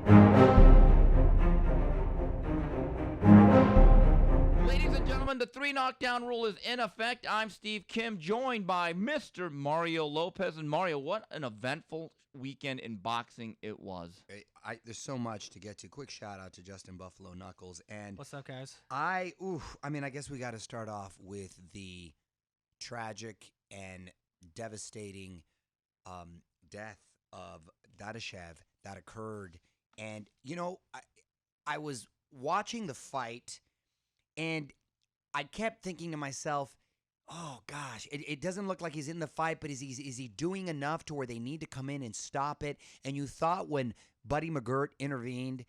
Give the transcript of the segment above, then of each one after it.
Ladies and gentlemen, the 3 knockdown rule is in effect. I'm Steve Kim, joined by Mr. Mario Lopez. And Mario, what an eventful weekend in boxing it was. There's so much to get to. Quick shout out to Justin Buffalo Knuckles. And What's up, guys? I guess we got to start off with the tragic and devastating death of Dadashev that occurred. And, I was watching the fight, and I kept thinking to myself, oh, gosh, it doesn't look like he's in the fight, but is he doing enough to where they need to come in and stop it? And you thought when Buddy McGirt intervened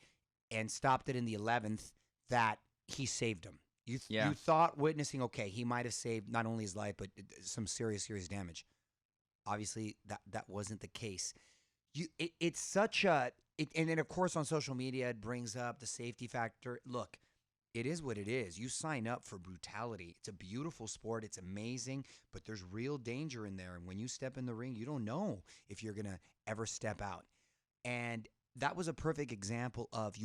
and stopped it in the 11th that he saved him. You thought witnessing, okay, he might have saved not only his life, but some serious damage. Obviously, that wasn't the case. It's such a and then, of course, on social media, it brings up the safety factor. Look, it is what it is. You sign up for brutality. It's a beautiful sport. It's amazing, but there's real danger in there. And when you step in the ring, you don't know if you're going to ever step out. And that was a perfect example of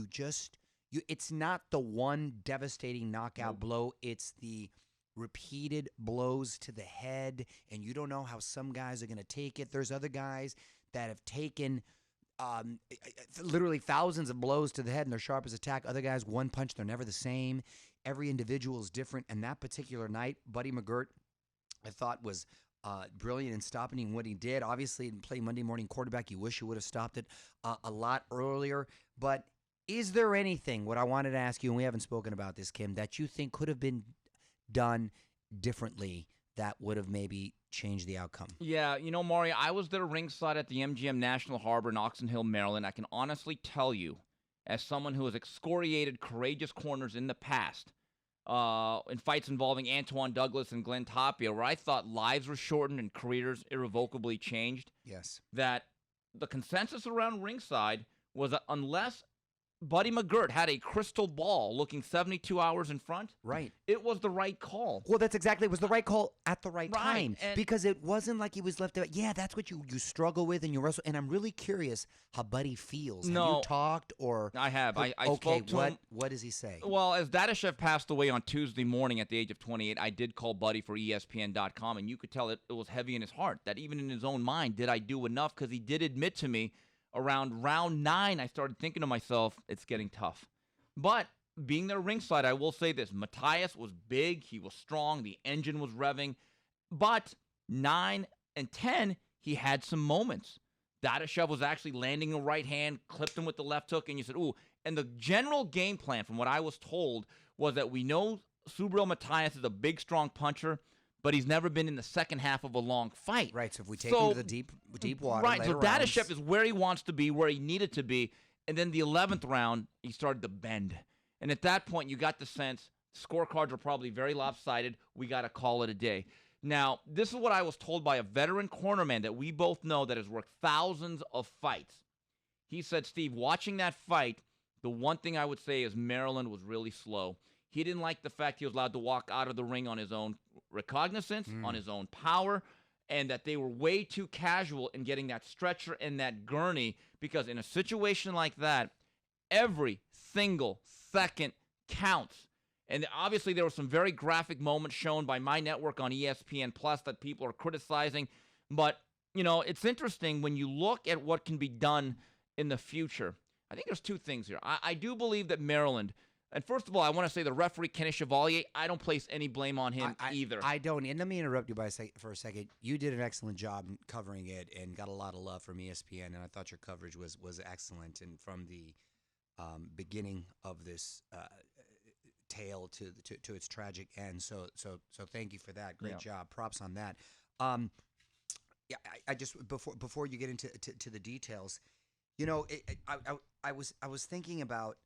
it's not the one devastating knockout blow. It's the repeated blows to the head, and you don't know how some guys are going to take it. There's other guys that have taken literally thousands of blows to the head, and they're sharp as a tack. Other guys, one punch, they're never the same. Every individual is different. And that particular night, Buddy McGirt, I thought, was brilliant in stopping him what he did. Obviously, in playing Monday morning quarterback, you wish you would have stopped it a lot earlier. But is there anything, what I wanted to ask you, and we haven't spoken about this, Kim, that you think could have been done differently that would have maybe changed the outcome? Yeah, Mario, I was there ringside at the MGM National Harbor in Oxon Hill, Maryland. I can honestly tell you, as someone who has excoriated courageous corners in the past, in fights involving Antoine Douglas and Glenn Tapia, where I thought lives were shortened and careers irrevocably changed. Yes. That the consensus around ringside was that unless Buddy McGirt had a crystal ball looking 72 hours in front, right, it was the right call. Well, it was the right call at the right time, and because it wasn't like he was left out. Yeah, that's what you struggle with and you wrestle. And I'm really curious how Buddy feels. Have you talked or? I have. I okay, spoke to him. What does he say? Well, as Dadashev passed away on Tuesday morning at the age of 28, I did call Buddy for ESPN.com, and you could tell it was heavy in his heart, that even in his own mind, did I do enough? Because he did admit to me, around round 9, I started thinking to myself, it's getting tough. But being there ringside, I will say this. Matthias was big. He was strong. The engine was revving. But 9 and 10, he had some moments. Dadashev was actually landing a right hand, clipped him with the left hook, and you said, ooh. And the general game plan, from what I was told, was that we know Subriel Matthias is a big, strong puncher, but he's never been in the second half of a long fight. Right, so if we take him to the deep water, right, so Dadashev is where he wants to be, where he needed to be, and then the 11th round, he started to bend. And at that point, you got the sense scorecards were probably very lopsided. We got to call it a day. Now, this is what I was told by a veteran cornerman that we both know that has worked thousands of fights. He said, Steve, watching that fight, the one thing I would say is Maryland was really slow. He didn't like the fact he was allowed to walk out of the ring on his own recognizance, on his own power, and that they were way too casual in getting that stretcher and that gurney, because in a situation like that, every single second counts. And obviously there were some very graphic moments shown by my network on ESPN Plus that people are criticizing. But, it's interesting when you look at what can be done in the future. I think there's two things here. I do believe that Maryland, and first of all, I want to say the referee, Kenny Chevalier, I don't place any blame on him either. I don't. And let me interrupt you for a second. You did an excellent job covering it and got a lot of love from ESPN, and I thought your coverage was excellent. And from the beginning of this tale to its tragic end. So thank you for that. Great job. Props on that. I just before you get into the details, I was thinking about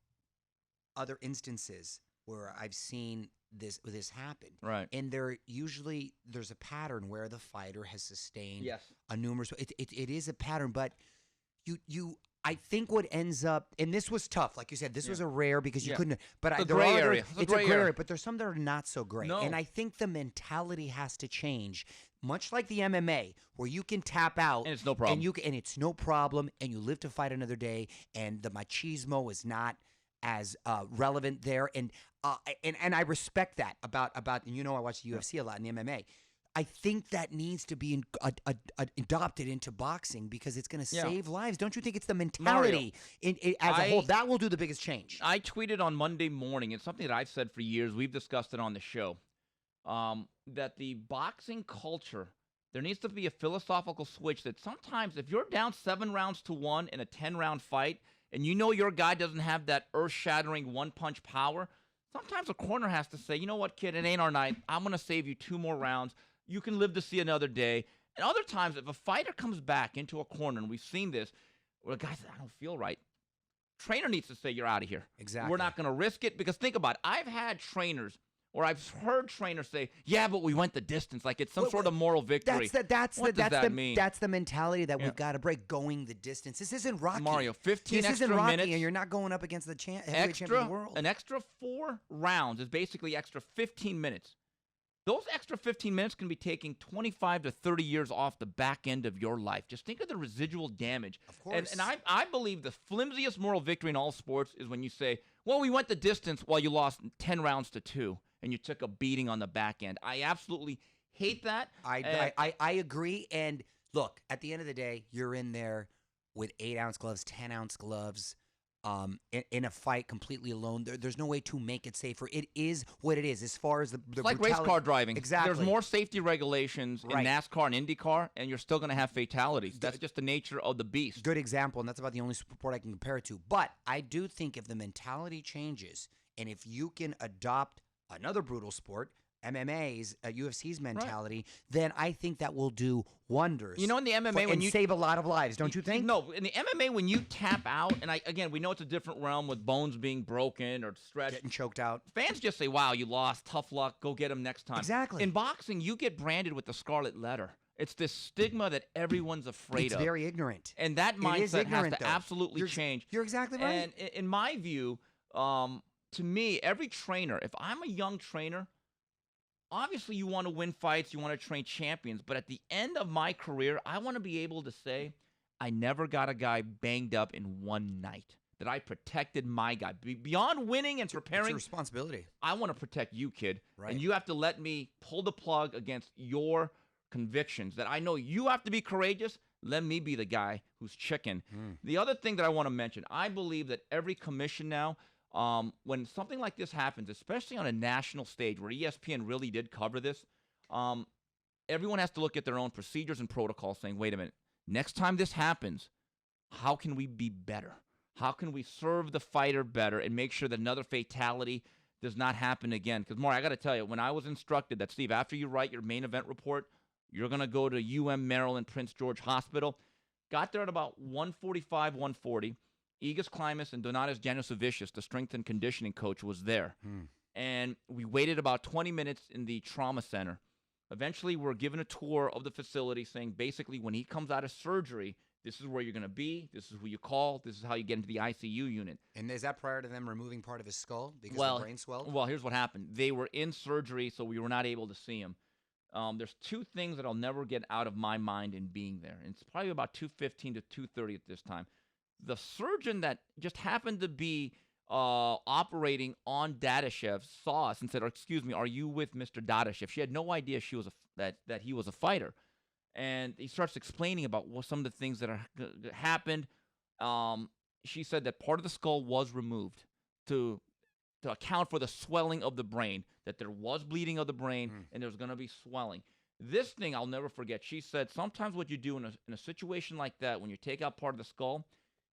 other instances where I've seen this happen. Right. And there's a pattern where the fighter has sustained yes. a numerous. It is a pattern, but I think what ends up, and this was tough, like you said, this was a rare because you couldn't. But It's a there gray are area. It's a gray area, but there's some that are not so great. No. And I think the mentality has to change, much like the MMA, where you can tap out And it's no problem. and it's no problem, and you live to fight another day, and the machismo is not as relevant there, and I respect that about I watch the UFC a lot in the MMA. I think that needs to be adopted into boxing because it's going to save lives. Don't you think it's the mentality as a whole that will do the biggest change? I tweeted on Monday morning. It's something that I've said for years. We've discussed it on the show. That the boxing culture, there needs to be a philosophical switch that sometimes if you're down 7-1 in a 10-round fight and you know your guy doesn't have that earth-shattering one-punch power, sometimes a corner has to say, you know what, kid, it ain't our night. I'm going to save you 2 more rounds. You can live to see another day. And other times, if a fighter comes back into a corner, and we've seen this, where the guy says, I don't feel right, trainer needs to say, you're out of here. Exactly. We're not going to risk it. Because think about it. I've had trainers, or I've heard trainers say, yeah, but we went the distance. Like it's some sort of moral victory. That's the mentality that Yeah. we've got to break, going the distance. This isn't Rocky. Mario, 15 this extra isn't Rocky, minutes. and you're not going up against the heavyweight champion of the world. An extra 4 rounds is basically extra 15 minutes. Those extra 15 minutes can be taking 25 to 30 years off the back end of your life. Just think of the residual damage. Of course. And I believe the flimsiest moral victory in all sports is when you say, well, we went the distance while you lost 10 rounds to 2 and you took a beating on the back end. I absolutely hate that. I agree. And look, at the end of the day, you're in there with 8-ounce gloves, 10-ounce gloves. In a fight completely alone, there's no way to make it safer. It is what it is as far as the It's like race car driving. Exactly. There's more safety regulations in Right. NASCAR and IndyCar, and you're still going to have fatalities. That's just the nature of the beast. Good example, and that's about the only sport I can compare it to. But I do think if the mentality changes, and if you can adopt another brutal sport, MMA's, UFC's mentality, then I think that will do wonders. You know, in the MMA, when you save a lot of lives, don't you think? No, in the MMA, when you tap out, and again, we know it's a different realm with bones being broken or stretched. Getting choked out. Fans just say, wow, you lost, tough luck, go get him next time. Exactly. In boxing, you get branded with the scarlet letter. It's this stigma that everyone's afraid of. It's very ignorant. And that mindset has to absolutely change. You're exactly right. And in my view, to me, every trainer, if I'm a young trainer, obviously you want to win fights, you want to train champions, but at the end of my career, I want to be able to say, I never got a guy banged up in one night, that I protected my guy. Beyond winning and preparing, it's your responsibility. I want to protect you, kid. Right. And you have to let me pull the plug against your convictions, that I know you have to be courageous. Let me be the guy who's chicken. The other thing that I want to mention, I believe that every commission now, when something like this happens, especially on a national stage where ESPN really did cover this, everyone has to look at their own procedures and protocols saying, wait a minute, next time this happens, how can we be better? How can we serve the fighter better and make sure that another fatality does not happen again? Because, Maury, I got to tell you, when I was instructed that, Steve, after you write your main event report, you're going to go to Maryland Prince George Hospital, got there at about 1:45, 1:40. Egis Klimas and Donatas Janosavicius, the strength and conditioning coach, was there. And we waited about 20 minutes in the trauma center. Eventually, we're given a tour of the facility saying, basically, when he comes out of surgery, this is where you're going to be, this is who you call, this is how you get into the ICU unit. And is that prior to them removing part of his skull because the brain swelled? Well, here's what happened. They were in surgery, so we were not able to see him. There's 2 things that I'll never get out of my mind in being there. And it's probably about 2:15 to 2:30 at this time. The surgeon that just happened to be operating on Dadashev saw us and said, excuse me, are you with Mr. Dadashev? She had no idea she was that he was a fighter. And he starts explaining about some of the things that happened. She said that part of the skull was removed to account for the swelling of the brain, that there was bleeding of the brain and there was going to be swelling. This thing I'll never forget. She said sometimes what you do in a situation like that, when you take out part of the skull,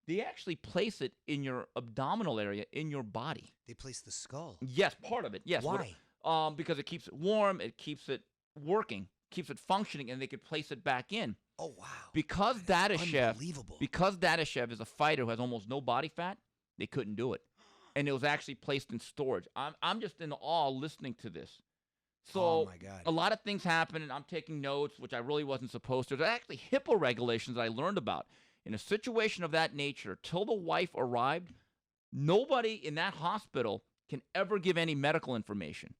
they actually place it in your abdominal area, in your body. They place the skull? Yes, part of it, yes. Why? Because it keeps it warm, it keeps it working, keeps it functioning, and they could place it back in. Oh, wow. Because Unbelievable. Because Dadashev is a fighter who has almost no body fat, they couldn't do it. And it was actually placed in storage. I'm just in awe listening to this. So oh my God. A lot of things happen, and I'm taking notes, which I really wasn't supposed to. There's actually HIPAA regulations that I learned about. In a situation of that nature, till the wife arrived, nobody in that hospital can ever give any medical information.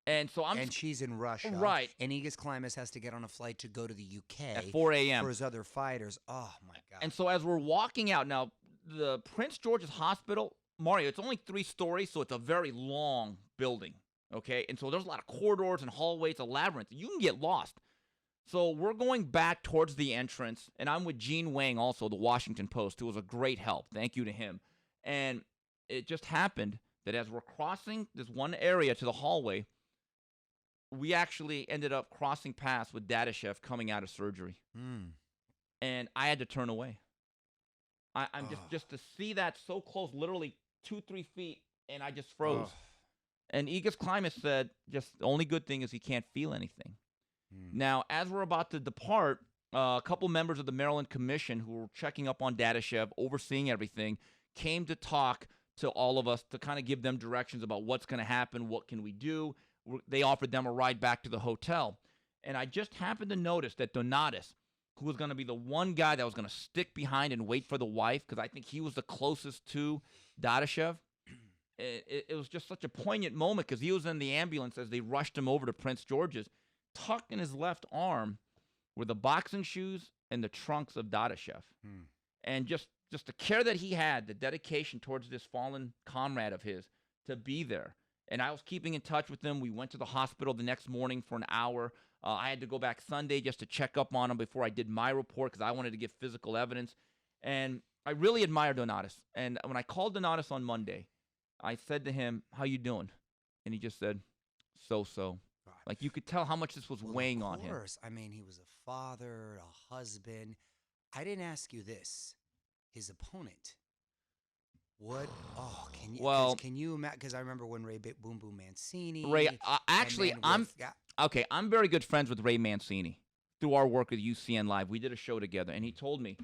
And so And she's in Russia. Right. And Igis Klimas has to get on a flight to go to the UK at 4 a.m. for his other fighters. Oh, my God. And so as we're walking out, now, the Prince George's Hospital, Mario, it's only 3 stories, so it's a very long building, okay? And so there's a lot of corridors and hallways, a labyrinth. You can get lost. So we're going back towards the entrance, and I'm with Gene Wang, also, the Washington Post, who was a great help. Thank you to him. And it just happened that as we're crossing this one area to the hallway, we actually ended up crossing paths with Dadashev coming out of surgery. And I had to turn away. I'm just to see that so close, literally 2-3 feet, and I just froze. And Igis Klimas said, just the only good thing is he can't feel anything. Now, as we're about to depart, a couple members of the Maryland Commission who were checking up on Dadashev, overseeing everything, came to talk to all of us to kind of give them directions about what's going to happen, what can we do. They offered them a ride back to the hotel. And I just happened to notice that Donatas, who was going to be the one guy that was going to stick behind and wait for the wife, because I think he was the closest to Dadashev, it was just such a poignant moment because he was in the ambulance as they rushed him over to Prince George's. Tucked in his left arm were the boxing shoes and the trunks of Dadashev. And just the care that he had, the dedication towards this fallen comrade of his to be there. And I was keeping in touch with him. We went to the hospital the next morning for an hour. I had to go back Sunday just to check up on him before I did my report because I wanted to give physical evidence. And I really admire Donatas. And when I called Donatas on Monday, I said to him, "How you doing?" And he just said, "So-so." Like, you could tell how much this was weighing on him. Of course. I mean, he was a father, a husband. I didn't ask you this. His opponent. What? Oh, can you imagine? Because I remember when Boom Boom Mancini. Actually, I'm very good friends with Ray Mancini through our work at UCN Live. We did a show together, and he told me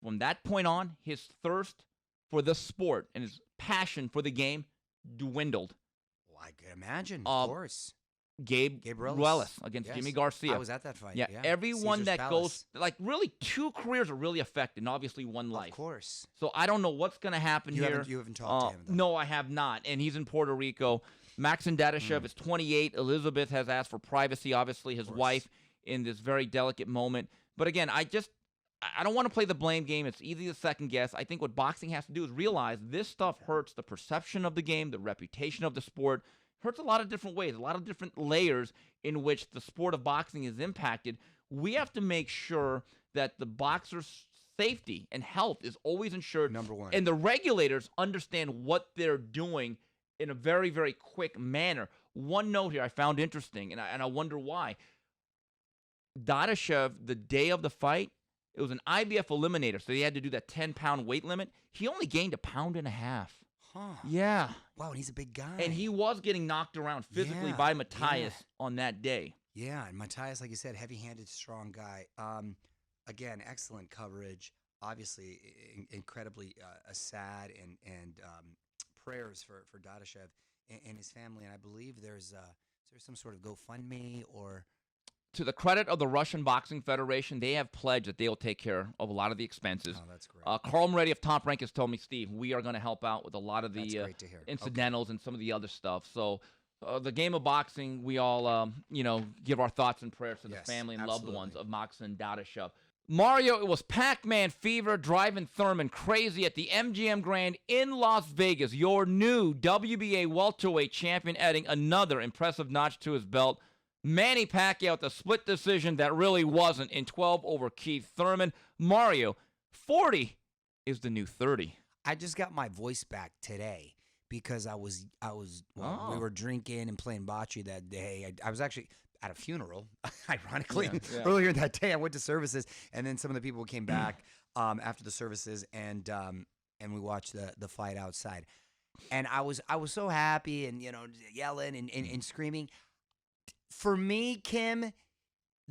from that point on, his thirst for the sport and his passion for the game dwindled. Well, I could imagine, of course. Gabe Ruelas against Jimmy Garcia. I was at that fight. Yeah, everyone Caesar's that goes, like, really 2 careers are really affected, and obviously 1 life. Of course. So I don't know what's going to happen here. You haven't talked to him, though. No, I have not, and he's in Puerto Rico. Maxim Dadashev is 28. Elizabeth has asked for privacy, obviously, his wife, in this very delicate moment. But again, I don't want to play the blame game. It's easy to second guess. I think what boxing has to do is realize this stuff hurts the perception of the game, the reputation of the sport. Hurts a lot of different ways, a lot of different layers in which the sport of boxing is impacted. We have to make sure that the boxer's safety and health is always ensured. Number one. And the regulators understand what they're doing in a very, very quick manner. One note here I found interesting, and I wonder why. Dadashev, the day of the fight, it was an IBF eliminator, so he had to do that 10-pound weight limit. He only gained 1.5 pounds. Huh. Yeah. Wow, and he's a big guy. And he was getting knocked around physically by Matthias on that day. Yeah, and Matthias, like you said, heavy-handed, strong guy. Again, excellent coverage. Obviously, incredibly sad and prayers for Dadashev and his family. And I believe there's some sort of GoFundMe or... To the credit of the Russian Boxing Federation, they have pledged that they will take care of a lot of the expenses. Oh, that's great. Carl Moretti of Top Rank has told me, Steve, we are going to help out with a lot of the incidentals and some of the other stuff. So the game of boxing, we all, give our thoughts and prayers to the family and loved ones of Maxim Dadashev. Mario, it was Pac-Man fever driving Thurman crazy at the MGM Grand in Las Vegas. Your new WBA welterweight champion adding another impressive notch to his belt. Manny Pacquiao with a split decision that really wasn't in 12 over Keith Thurman. Mario, 40 is the new 30. I just got my voice back today because we were drinking and playing bocce that day. I was actually at a funeral, ironically. Earlier that day, I went to services, and then some of the people came back after the services, and we watched the fight outside. And I was so happy and yelling and screaming. For me, Kim,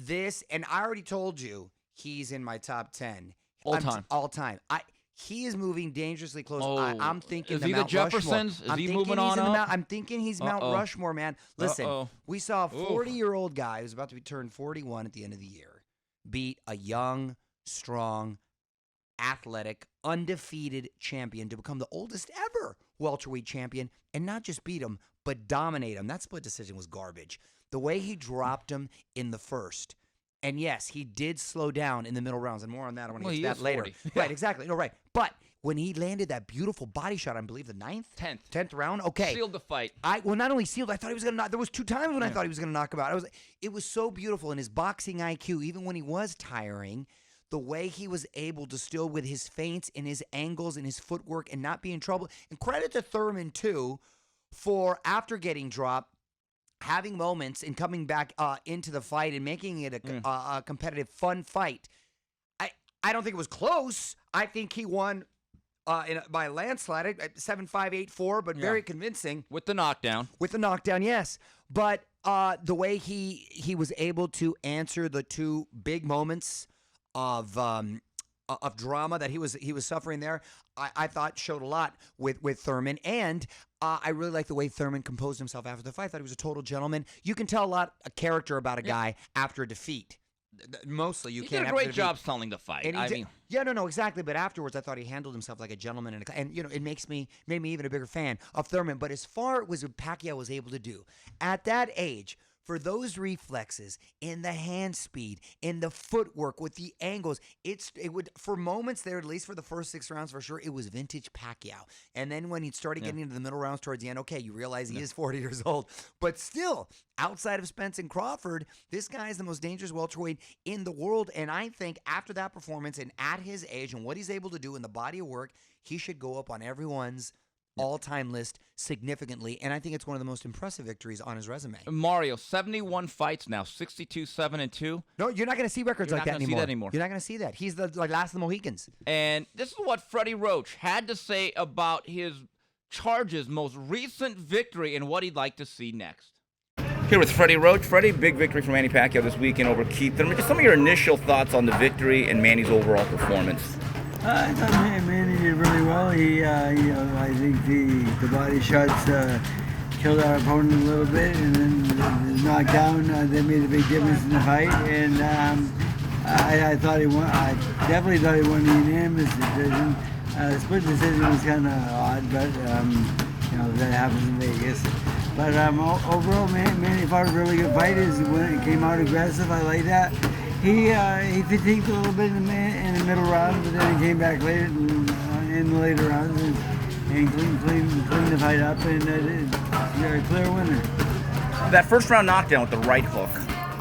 and I already told you he's in my top 10 all time. He is moving dangerously close. I'm thinking is he the Jeffersons? Rushmore. Is he moving on up? I'm thinking he's Mount Rushmore, man. Listen, we saw a 40-year-old guy who's about to be turned 41 at the end of the year beat a young, strong athletic, undefeated champion to become the oldest ever welterweight champion and not just beat him, but dominate him. That split decision was garbage. The way he dropped him in the first, and yes, he did slow down in the middle rounds, and more on that. I want to get to that later. Right, exactly. No, right. But when he landed that beautiful body shot, I believe the 10th round. Okay, sealed the fight. Well, not only sealed, I thought he was gonna knock. There was 2 times when I thought he was gonna knock him out. It was so beautiful, and his boxing IQ, even when he was tiring, the way he was able to still, with his feints and his angles and his footwork, and not be in trouble. And credit to Thurman too, for after getting dropped, having moments and coming back into the fight and making it a competitive, fun fight. I don't think it was close. I think he won by a landslide at 7-5, 8-4, but very convincing. With the knockdown. With the knockdown, yes. But the way he was able to answer the 2 big moments of drama that he was suffering there, I thought showed a lot with Thurman. And I really like the way Thurman composed himself after the fight. I thought he was a total gentleman. You can tell a lot of character about a guy after a defeat. Mostly, you can't. He did a great job selling the fight. No, exactly. But afterwards, I thought he handled himself like a gentleman, and it made me even a bigger fan of Thurman. But as far as what Pacquiao was able to do at that age, for those reflexes, in the hand speed, in the footwork, with the angles, it would, for moments there, at least for the first 6 rounds for sure, it was vintage Pacquiao. And then when he started getting into the middle rounds towards the end, okay, you realize he is 40 years old. But still, outside of Spence and Crawford, this guy is the most dangerous welterweight in the world. And I think after that performance and at his age and what he's able to do in the body of work, he should go up on everyone's all-time list significantly, and I think it's one of the most impressive victories on his resume. Mario, 71 fights now, 62, 7-2. No, you're not going to see records like that anymore. See that anymore. You're not going to see that. He's the last of the Mohicans. And this is what Freddie Roach had to say about his charges' most recent victory and what he'd like to see next. Here with Freddie Roach. Freddie, big victory for Manny Pacquiao this weekend over Keith Thurman. Just some of your initial thoughts on the victory and Manny's overall performance. I thought Manny did really well. I think the body shots killed our opponent a little bit, and then the knockdown that made a big difference in the fight. And I thought he won. I definitely thought he won the unanimous decision. Split decision was kind of odd, but that happens in Vegas. But overall, Manny fought a really good fight. When it came out aggressive, I like that. He fatigued a little bit in the middle round, but then he came back later in the later rounds and cleaned the fight up, and a clear winner. That first round knockdown with the right hook,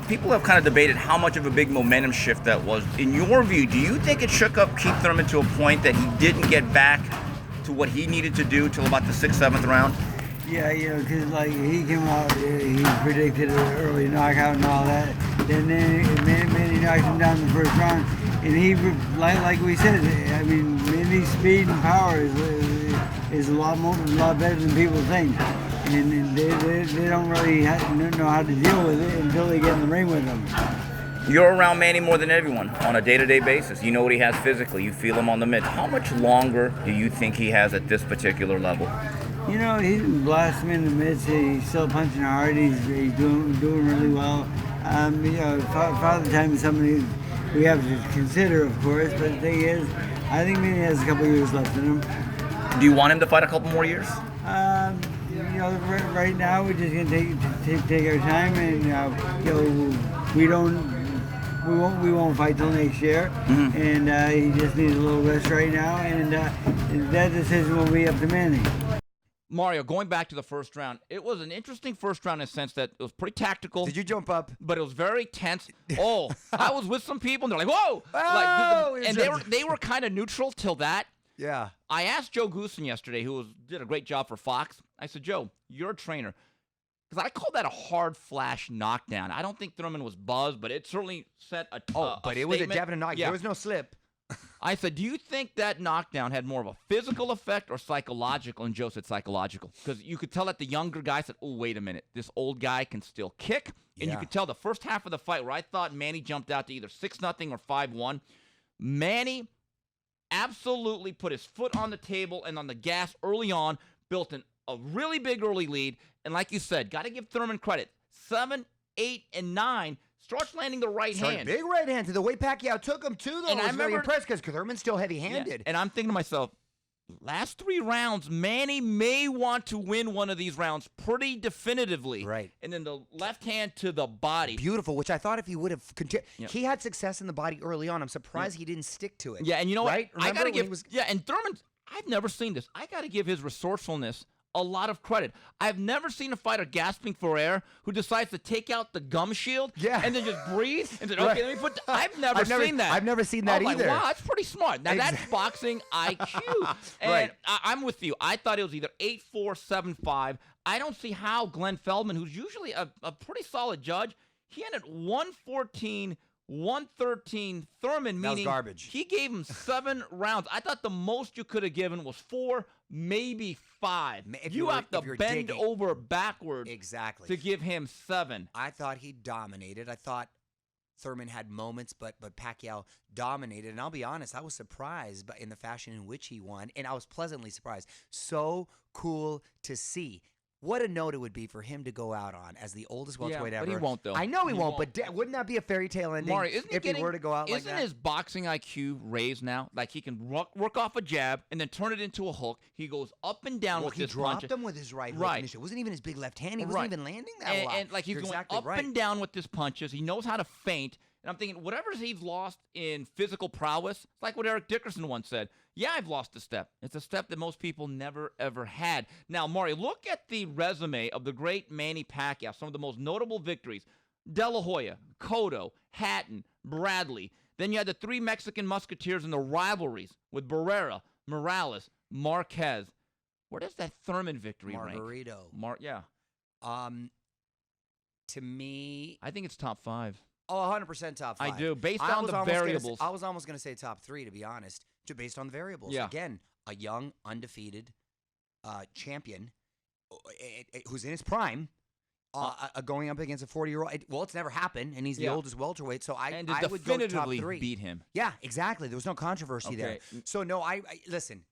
people have kind of debated how much of a big momentum shift that was. In your view, do you think it shook up Keith Thurman to a point that he didn't get back to what he needed to do till about the 6th, 7th round? Yeah, because he came out, he predicted an early knockout and all that. Then Manny knocked him down the first round, and he, like we said, I mean, Manny's speed and power is a lot better than people think, and they don't really know how to deal with it until they get in the ring with him. You're around Manny more than everyone on a day-to-day basis. You know what he has physically. You feel him on the mitts. How much longer do you think he has at this particular level? He didn't blast him in the midst. He's still punching hard. He's doing really well. Father Time is somebody we have to consider, of course. But the thing is, I think Manny has a couple years left in him. Do you want him to fight a couple more years? Right now we're just gonna take our time, and we won't fight till next year. Mm-hmm. And he just needs a little rest right now, and that decision will be up to Manny. Mario, going back to the first round, it was an interesting first round in the sense that it was pretty tactical. Did you jump up? But it was very tense. Oh, I was with some people, and they're like, whoa! And they were kind of neutral till that. Yeah. I asked Joe Goosen yesterday, who did a great job for Fox. I said, Joe, you're a trainer. Because I call that a hard flash knockdown. I don't think Thurman was buzzed, but it certainly set a but it was a definite knockdown. Yeah. There was no slip. I said, do you think that knockdown had more of a physical effect or psychological? And Joe said psychological. Because you could tell that the younger guy said, oh, wait a minute. This old guy can still kick. And you could tell the first half of the fight where I thought Manny jumped out to either 6-0 or 5-1. Manny absolutely put his foot on the table and on the gas early on, built a really big early lead. And like you said, got to give Thurman credit. 7, 8, and 9 starts landing the right hand. Big right hand to the way Pacquiao took him, too, though. And I I was very remember- impressed because Thurman's still heavy-handed. Yeah, and I'm thinking to myself, last 3 rounds, Manny may want to win one of these rounds pretty definitively. Right. And then the left hand to the body. Beautiful, which I thought if he would have continued. Yeah. He had success in the body early on. I'm surprised he didn't stick to it. Yeah, and you know right? what? I Remember got to when he give was- and Thurman, I've never seen this. I got to give his resourcefulness a lot of credit. I've never seen a fighter gasping for air who decides to take out the gum shield and then just breathe and say, okay, let me put I've never seen that. I've never seen that I'm either. Like, wow, that's pretty smart. Now, that's boxing IQ. And Right. I'm with you. I thought it was either 8-4, 7-5. I don't see how Glenn Feldman, who's usually a pretty solid judge, he ended 114, 113 Thurman, That was meaning garbage. he gave him 7 rounds. I thought the most you could have given was 4, maybe 5. If You have to if you're bend digging. over backwards Exactly. to give him 7. I thought he dominated. I thought Thurman had moments, but Pacquiao dominated. And I'll be honest, I was surprised in the fashion in which he won, and I was pleasantly surprised. So cool to see. What a note it would be for him to go out on as the oldest welterweight but ever. he won't, though. I know he, He won't, won't. but wouldn't that be a fairy tale ending Mario, isn't if he were to go out like that? Isn't his boxing IQ raised now? Like he can work off a jab and then turn it into a hook. He goes up and down Well, with he his dropped punch. him with his right hook Right. initially. It wasn't even his big left hand. He wasn't even landing that a lot. And like he's You're going exactly up right. and down with his punches. He knows how to feint. And I'm thinking, whatever he's lost in physical prowess, it's like what Eric Dickerson once said. Yeah, I've lost a step. It's a step that most people never, ever had. Now, Mario, look at the resume of the great Manny Pacquiao, some of the most notable victories. De La Hoya, Cotto, Hatton, Bradley. Then you had the 3 Mexican Musketeers in the rivalries with Barrera, Morales, Marquez. Where does that Thurman victory rank? Margarito. Yeah. To me, I think it's top 5. oh, 100% top 5. I do, based I on was the almost gonna variables. I was almost going to say top 3, to be honest, based on the variables. Yeah. Again, a young, undefeated champion who's in his prime, going up against a 40-year-old. Well, it's never happened, and he's the Yeah. oldest welterweight, so I And would go top definitively 3. beat him. Yeah, exactly. There was no controversy there. Okay. So, no, I listen,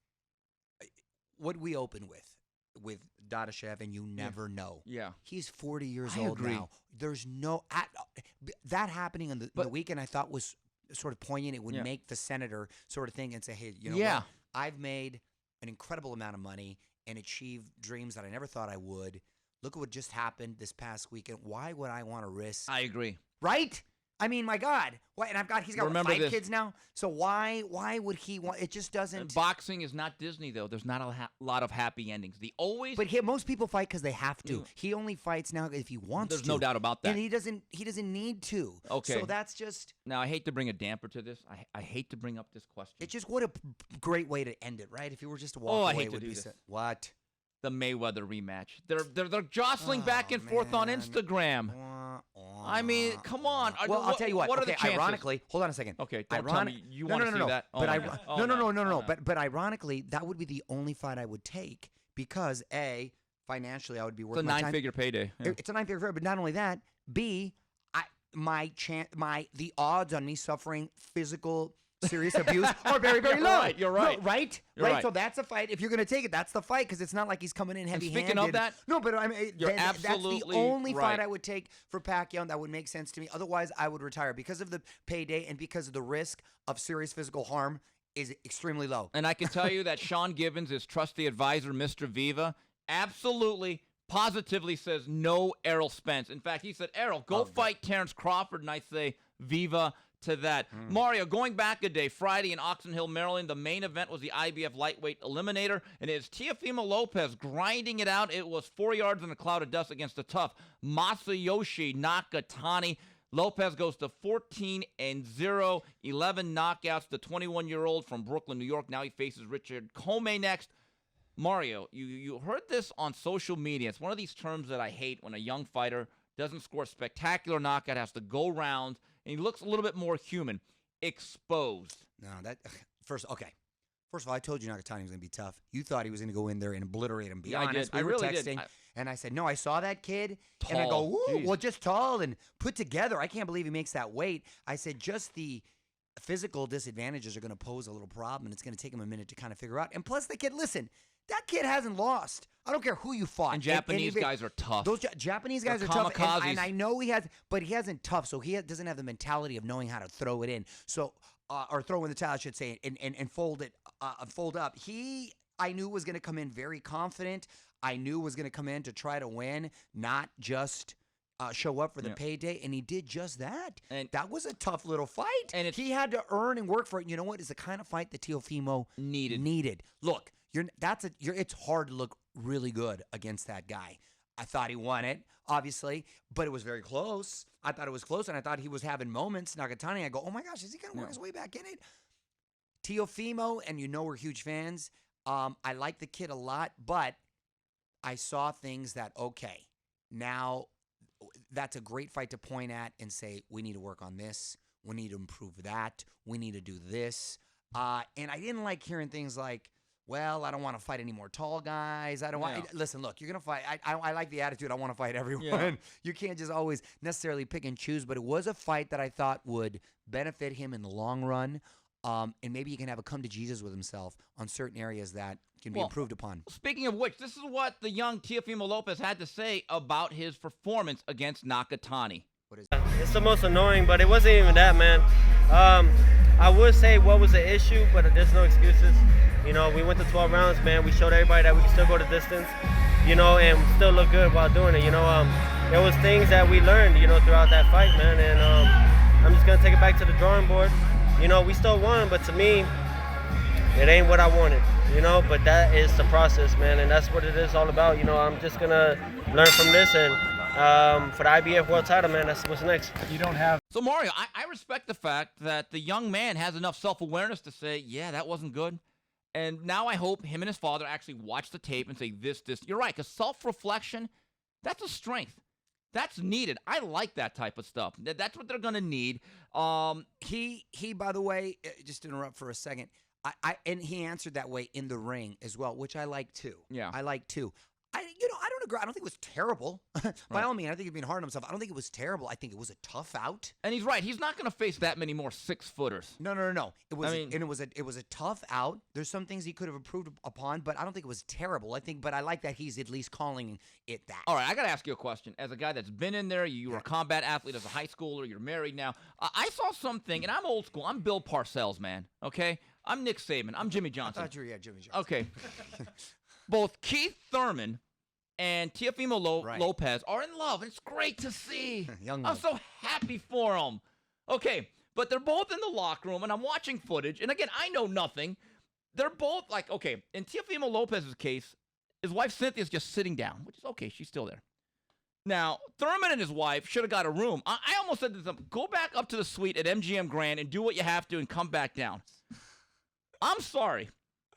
what we open with Dadashev, and you never know. Yeah. He's 40 years I old agree. now. There's no that happening on the weekend. I thought was sort of poignant. It would make the senator sort of thing and say, "Hey, you know what? I've made an incredible amount of money and achieved dreams that I never thought I would. Look at what just happened this past weekend. Why would I want to risk? I agree. Right? I mean, my God. Why? And he's got Remember 5 this. kids now. So why would he want? It just doesn't. Boxing is not Disney, though. There's not a lot of happy endings. But most people fight because they have to. He only fights now if he wants There's to. no doubt about that. And he doesn't need to. Okay. So that's just. Now, I hate to bring a damper to this. I hate to bring up this question. It's just what a great way to end it, right? If you were just to walk away, I hate it to would do be this. What? The Mayweather rematch. They're jostling back and forth on man. Instagram. I mean, come on. Well, I'll tell you what. What are okay, the chances? ironically, hold on a second. Okay, don't tell me you want to see no. that. Oh But my God. Oh, no. But ironically, that would be the only fight I would take because financially, I would be worth It's a my time. 9-figure payday. Yeah. It's a 9-figure fight, but not only that. B, the odds on me suffering physical serious abuse are very, very low. Right, you're right. No, right? You're right. So that's a fight. If you're going to take it, that's the fight because it's not like he's coming in And heavy-handed. speaking of that, no, but I mean, you're that's the absolutely only right. fight I would take for Pacquiao, and that would make sense to me. Otherwise, I would retire because of the payday and because of the risk of serious physical harm is extremely low. And I can tell you that Sean Gibbons, his trusty advisor, Mr. Viva, absolutely, positively says no Errol Spence. In fact, he said, Errol, go fight Terrence Crawford. And I say, Viva to that. Mario, going back a day, Friday in Oxon Hill, Maryland, the main event was the IBF Lightweight Eliminator, and it's Teofimo Lopez grinding it out. It was 4 yards in a cloud of dust against the tough Masayoshi Nakatani. Lopez goes to 14-0, 11 knockouts. The 21-year-old from Brooklyn, New York. Now he faces Richard Comey next. Mario, you heard this on social media. It's one of these terms that I hate when a young fighter doesn't score a spectacular knockout, has to go rounds, and he looks a little bit more human. Exposed. No, first of all, I told you Nakatani was going to be tough. You thought he was going to go in there and obliterate him. Be Yeah, I honest. did. I We were really did. texting, and I said, no, I saw that kid, and I go, Tall. woo, Jeez. well, just tall and put together. I can't believe he makes that weight. I said, just the physical disadvantages are going to pose a little problem, and it's going to take him a minute to kind of figure out. And plus, the kid, listen, That kid hasn't lost. I don't care who you fought. And Japanese guys are tough. Those Japanese guys They're are tough, kamikazes. and I know he has, but he hasn't tough, so he doesn't have the mentality of knowing how to throw it in. So, or throw in the towel, I should say, and fold it, fold up. I knew was going to come in very confident. I knew was going to come in to try to win, not just show up for the payday, and he did just that. And that was a tough little fight. And he had to earn and work for it. And you know what? It's the kind of fight that Teofimo needed. Look, it's hard to look really good against that guy. I thought he won it, obviously, but it was very close. I thought it was close, and I thought he was having moments. Nakatani, I go, oh my gosh, is he going to work his way back in it? Teofimo, and you know we're huge fans. I like the kid a lot, but I saw things that, okay, now that's a great fight to point at and say, we need to work on this. We need to improve that. We need to do this. And I didn't like hearing things like, well, I don't want to fight any more tall guys. I don't want. Listen, look, you're gonna fight. I like the attitude. I want to fight everyone. Yeah. You can't just always necessarily pick and choose. But it was a fight that I thought would benefit him in the long run. And maybe he can have a come to Jesus with himself on certain areas that can be improved upon. Speaking of which, this is what the young Teofimo Lopez had to say about his performance against Nakatani. It's the most annoying, but it wasn't even that, man. I would say what was the issue, but there's no excuses. You know, we went to 12 rounds, man. We showed everybody that we can still go the distance, you know, and still look good while doing it. You know, there was things that we learned, you know, throughout that fight, man. And I'm just going to take it back to the drawing board. You know, we still won, but to me, it ain't what I wanted, you know. But that is the process, man, and that's what it is all about. You know, I'm just going to learn from this, and for the IBF world title, man, that's what's next. You don't have. So, Mario, I respect the fact that the young man has enough self-awareness to say, yeah, that wasn't good. And now I hope him and his father actually watch the tape and say, this. You're right, because self-reflection, that's a strength. That's needed. I like that type of stuff. That's what they're going to need. He, by the way, just to interrupt for a second, and he answered that way in the ring as well, which I like too. Yeah. I like too. I don't agree. I don't think it was terrible. By all means, I think he's being hard on himself. I don't think it was terrible. I think it was a tough out. And he's right. He's not going to face that many more 6-footers. No. It was. It was a tough out. There's some things he could have improved upon, but I don't think it was terrible. But I like that he's at least calling it that. All right, I got to ask you a question. As a guy that's been in there, you were a combat athlete as a high schooler. You're married now. I saw something, and I'm old school. I'm Bill Parcells, man. Okay, I'm Nick Saban. I'm Jimmy Johnson. I thought you were Jimmy Johnson. Okay. Both Keith Thurman and Teofimo Lopez are in love, and it's great to see. I'm so happy for them. Okay, but they're both in the locker room, and I'm watching footage, and again, I know nothing. They're both like, okay, in Teofimo Lopez's case, his wife Cynthia's just sitting down, which is okay, she's still there. Now, Thurman and his wife should have got a room. I almost said to them, go back up to the suite at MGM Grand and do what you have to and come back down. I'm sorry.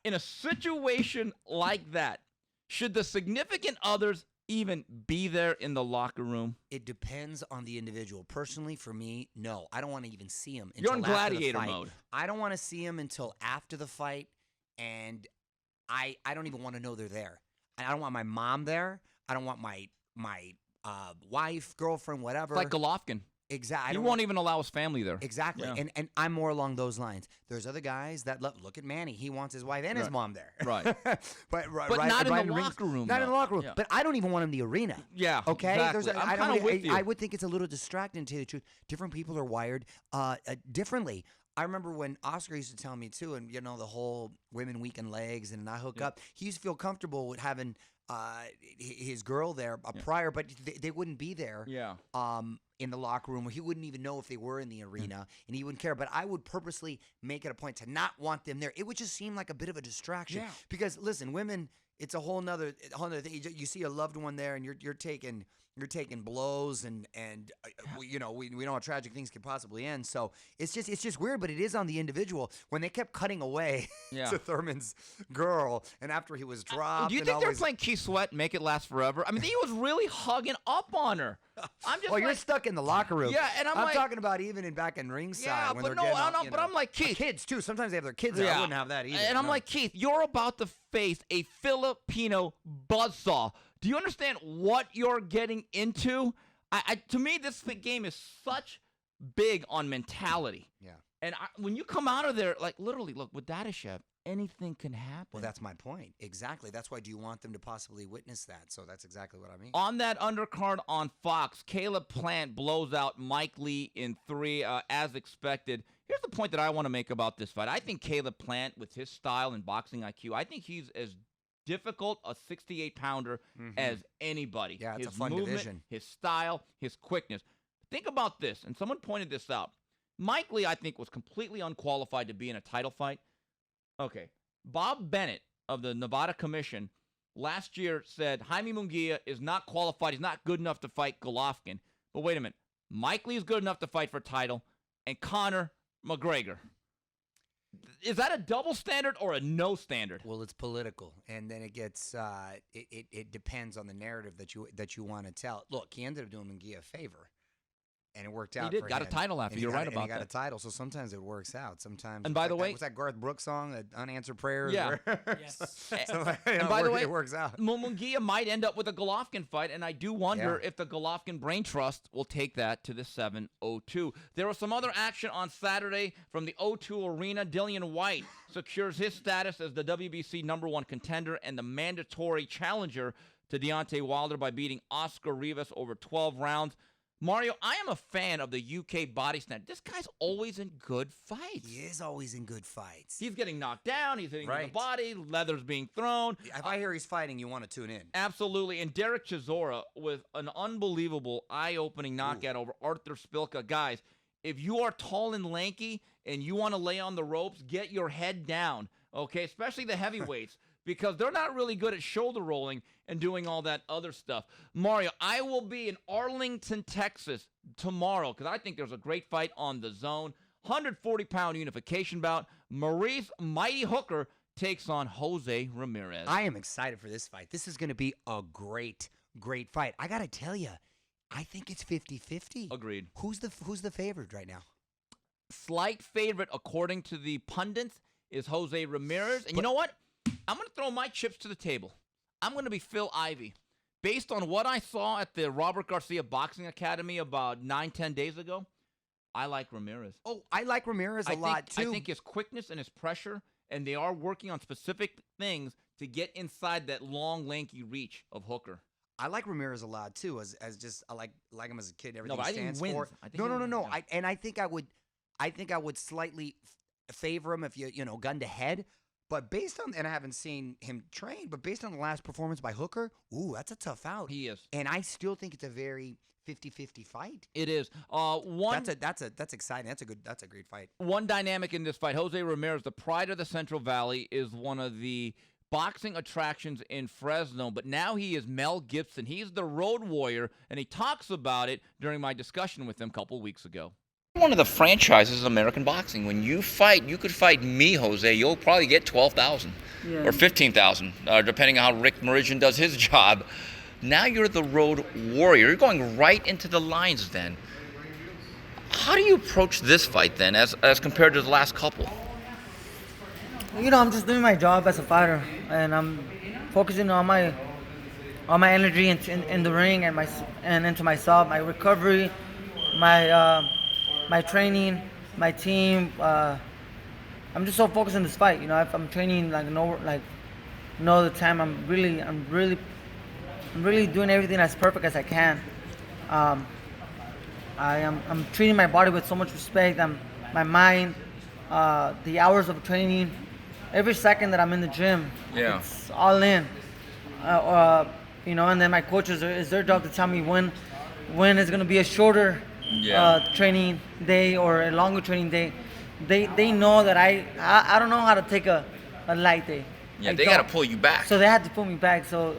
In a situation like that, should the significant others even be there in the locker room? It depends on the individual. Personally, for me, no. I don't want to even see him until You're in after gladiator the fight. mode. I don't want to see him until after the fight, and I don't even want to know they're there. And I don't want my mom there. I don't want my wife, girlfriend, whatever. It's like Golovkin. Exactly. He won't even allow his family there. Exactly. Yeah. And I'm more along those lines. There's other guys that look at Manny. He wants his wife and his mom there. Right. but not in the locker room. Not in the locker room. Yeah. But I don't even want him in the arena. Yeah. Okay. Exactly. I'm kind of with you. I would think it's a little distracting, to tell you the truth. Different people are wired differently. I remember when Oscar used to tell me too, and the whole women weaken legs, and I hook up. He used to feel comfortable with having his girl there prior, but they wouldn't be there. Yeah. In the locker room, where he wouldn't even know if they were in the arena, and he wouldn't care. But I would purposely make it a point to not want them there. It would just seem like a bit of a distraction. Yeah. Because listen, women, it's a whole nother thing. You see a loved one there, and you're taking blows, and we know how tragic things can possibly end. So it's just weird, but it is on the individual. When they kept cutting away to Thurman's girl, and after he was dropped, do you think they're playing Keith Sweat, Make It Last Forever? I mean, he was really hugging up on her. I'm just you're stuck in the locker room. Yeah, and I'm talking about even back in ringside. Yeah, when but they're but I'm like, Keith. Kids too. Sometimes they have their kids there. I wouldn't have that either. And I'm like, Keith, you're about to face a Filipino buzzsaw. Do you understand what you're getting into? To me, this game is such big on mentality. Yeah. And when you come out of there, like literally, look, with Dadashev, anything can happen. Well, that's my point. Exactly. That's why do you want them to possibly witness that? So that's exactly what I mean. On that undercard on Fox, Caleb Plant blows out Mike Lee in 3 as expected. Here's the point that I want to make about this fight. I think Caleb Plant, with his style and boxing IQ, I think he's as difficult a 68-pounder as anybody. Yeah, it's his a fun movement, division. his style, his quickness. Think about this, and someone pointed this out. Mike Lee, I think, was completely unqualified to be in a title fight. Okay. Bob Bennett of the Nevada Commission last year said Jaime Munguia is not qualified. He's not good enough to fight Golovkin. But wait a minute. Mike Lee is good enough to fight for a title, and Conor McGregor. Is that a double standard or a no standard? Well, it's political, and then it gets it depends on the narrative that you want to tell. Look, he ended up doing Munguia a favor, and it worked out. He did. For got him. a title after. And You're right and about he got that. a title, so sometimes it works out. Sometimes. And by the way, what's that Garth Brooks song, "Unanswered Prayers"? Yeah. Yes. And by the way, it works out. Munguia might end up with a Golovkin fight, and I do wonder Yeah. if the Golovkin Brain Trust will take that to the 702. There was some other action on Saturday from the O2 Arena. Dillian White secures his status as the WBC #1 contender and the mandatory challenger to Deontay Wilder by beating Oscar Rivas over 12 rounds. Mario, I am a fan of the UK body snatch. This guy's always in good fights. He is always in good fights. He's getting knocked down. He's hitting the Right. body. Leather's being thrown. If I hear he's fighting, you want to tune in. Absolutely. And Derek Chisora with an unbelievable eye-opening knockout over Arthur Spilka. Guys, if you are tall and lanky and you want to lay on the ropes, get your head down, okay? Especially the heavyweights, because they're not really good at shoulder rolling and doing all that other stuff. Mario, I will be in Arlington, Texas tomorrow because I think there's a great fight on the zone. 140-pound unification bout. Maurice Mighty Hooker takes on Jose Ramirez. I am excited for this fight. This is going to be a great fight. I got to tell you, I think it's 50-50. Agreed. Who's the favorite right now? Slight favorite, according to the pundits, is Jose Ramirez. And you know what? I'm going to throw my chips to the table. I'm going to be Phil Ivey. Based on what I saw at the Robert Garcia Boxing Academy about 9-10 days ago, I like Ramirez. Oh, I like Ramirez a lot, too. I think his quickness and his pressure, and they are working on specific things to get inside that long, lanky reach of Hooker. I like Ramirez a lot, too, as just I like him as a kid. Everything but I he think he stands wins. for. I think he No. wins, yeah. I think I would slightly favor him if you gun to head. But based on, and I haven't seen him train, but based on the last performance by Hooker, that's a tough out. He is. And I still think it's a very 50-50 fight. It is. That's exciting. That's a great fight. One dynamic in this fight, Jose Ramirez, the pride of the Central Valley, is one of the boxing attractions in Fresno, but now he is Mel Gibson. He's the road warrior, and he talks about it during my discussion with him a couple weeks ago. One of the franchises of American boxing. When you fight, you could fight me, Jose. You'll probably get 12,000 or 15,000, depending on how Rick Meridian does his job. Now you're the road warrior. You're going right into the lines then. How do you approach this fight then, as compared to the last couple? I'm just doing my job as a fighter, and I'm focusing on my energy in the ring and into myself, my recovery, my training, my team. I'm just so focused on this fight. If I'm training no other time, I'm really doing everything as perfect as I can. I'm treating my body with so much respect. My mind, the hours of training, every second that I'm in the gym, it's all in. And then my coaches, it's their job to tell me when it's going to be a shorter training day or a longer training day. They know that I don't know how to take a light day. Yeah, they got to pull you back. So they had to pull me back. So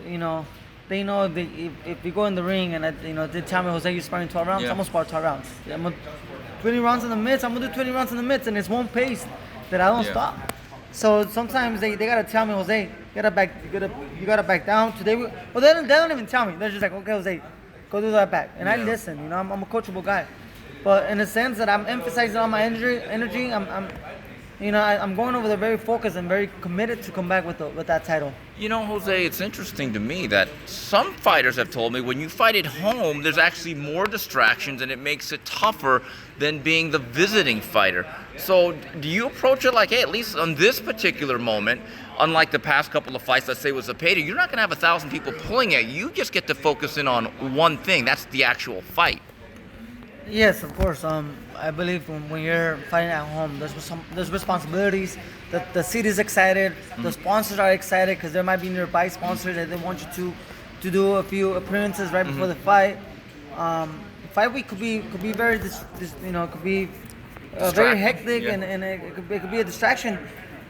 they know if we go in the ring and they tell me, Jose, you're sparring 12 rounds, I'm gonna spar 12 rounds. I'm gonna 20 rounds in the mitts. I'm gonna do 20 rounds in the mitts, and it's one pace that I don't stop. So sometimes they gotta tell me, Jose, you gotta back down. Today, they don't even tell me. They're just like, okay, Jose, go do that back, and I listen. I'm a coachable guy, but in the sense that I'm emphasizing on my energy, I'm going over there very focused and very committed to come back with that title. You know, Jose, it's interesting to me that some fighters have told me when you fight at home, there's actually more distractions and it makes it tougher than being the visiting fighter. So do you approach it like, hey, at least on this particular moment, unlike the past couple of fights, let's say it was a payday, you're not going to have 1,000 people pulling at you. You just get to focus in on one thing. That's the actual fight. Yes, of course. I believe when you're fighting at home, there's responsibilities. The city's excited. The sponsors are excited because there might be nearby sponsors that they want you to do a few appearances right before the fight. Fight week could be very could be very hectic and it could be a distraction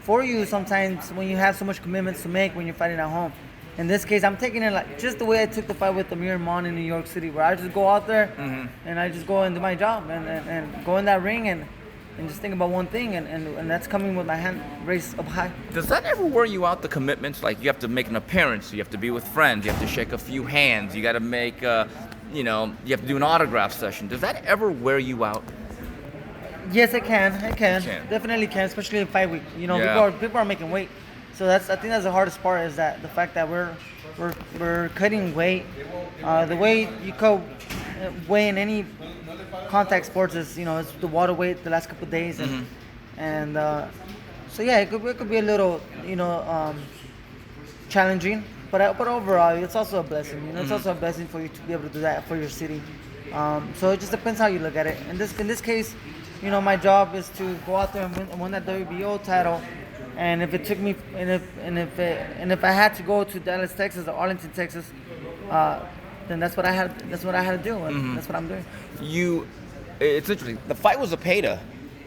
for you sometimes when you have so much commitments to make when you're fighting at home. In this case, I'm taking it like just the way I took the fight with Amir Iman in New York City, where I just go out there and I just go and do my job and go in that ring and just think about one thing, and that's coming with my hand raised up high. Does that ever wear you out, the commitments? Like you have to make an appearance, you have to be with friends, you have to shake a few hands, you got to make, you have to do an autograph session. Does that ever wear you out? Yes, it can. Definitely can, especially in fight week. People are making weight. So I think that's the hardest part is that the fact that we're cutting weight. The way you cut weight in any contact sports is it's the water weight the last couple of days and so yeah, it could be a little challenging, but overall it's also a blessing. It's also a blessing for you to be able to do that for your city. So it just depends how you look at it. In this case, my job is to go out there and win that WBO title. And if it took me, if I had to go to Dallas, Texas, or Arlington, Texas, then that's what I had. That's what I had to do, and that's what I'm doing. It's interesting. The fight was a payday.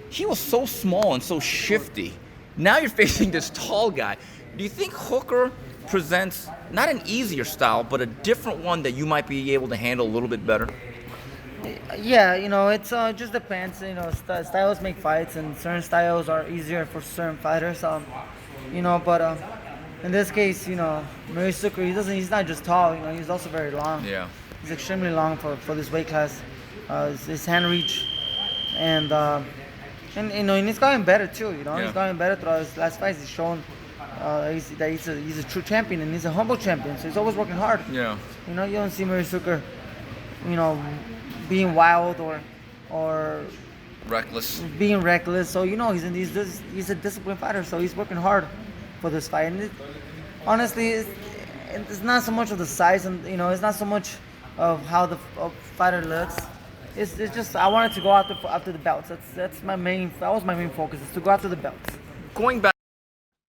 He was so small and so shifty. Now you're facing this tall guy. Do you think Hooker presents not an easier style, but a different one that you might be able to handle a little bit better? Yeah, it just depends. Styles make fights, and certain styles are easier for certain fighters. But in this case, Mario Zucker, he's not just tall. He's also very long. Yeah. He's extremely long for this weight class. His hand reach, and he's gotten better too. Yeah. He's gotten better throughout his last fights. He's shown that he's a true champion, and he's a humble champion. So he's always working hard. Yeah. You don't see Mario Zucker, being wild or reckless. Being reckless. So he's a disciplined fighter. So he's working hard for this fight. And honestly, it's not so much of the size, and it's not so much of how the fighter looks. It's just I wanted to go after the belts. That was my main focus, is to go after the belts. Going back,